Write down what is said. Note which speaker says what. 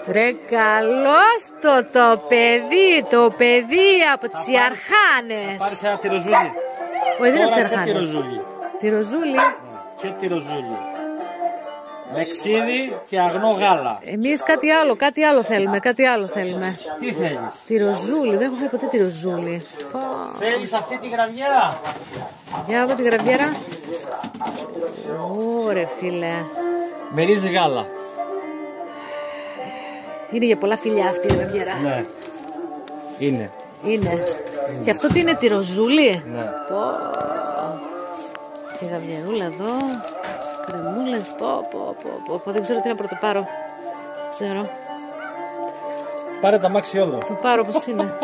Speaker 1: Ρε καλώς το παιδί από τις Ιαρχάνες.
Speaker 2: Πάρεις ένα τυροζούλι.
Speaker 1: Όχι, δεν είναι από τις Ιαρχάνες.
Speaker 2: Τυροζούλι. Και τυροζούλι. Με ξύδι και αγνό γάλα.
Speaker 1: Εμείς κάτι άλλο θέλουμε,
Speaker 2: Τι θέλεις?
Speaker 1: Τυροζούλι, δεν έχω φάει ποτέ τυροζούλι.
Speaker 2: Θέλεις αυτή τη γραβιέρα?
Speaker 1: Για δω τη γραβιέρα. Ωρε φίλε.
Speaker 2: Με ρύζι γάλα.
Speaker 1: Είναι για πολλά φιλιά αυτή η γραβιέρα.
Speaker 2: Ναι. Είναι.
Speaker 1: Και αυτό τι είναι, τυροζούλι?
Speaker 2: Ναι.
Speaker 1: Και γραβιερούλα εδώ. Κρεμούλες. Δεν ξέρω τι να πρωτοπάρω. Ξέρω.
Speaker 2: Πάρε τα μάξι όλο.
Speaker 1: Το πάρω όπως είναι.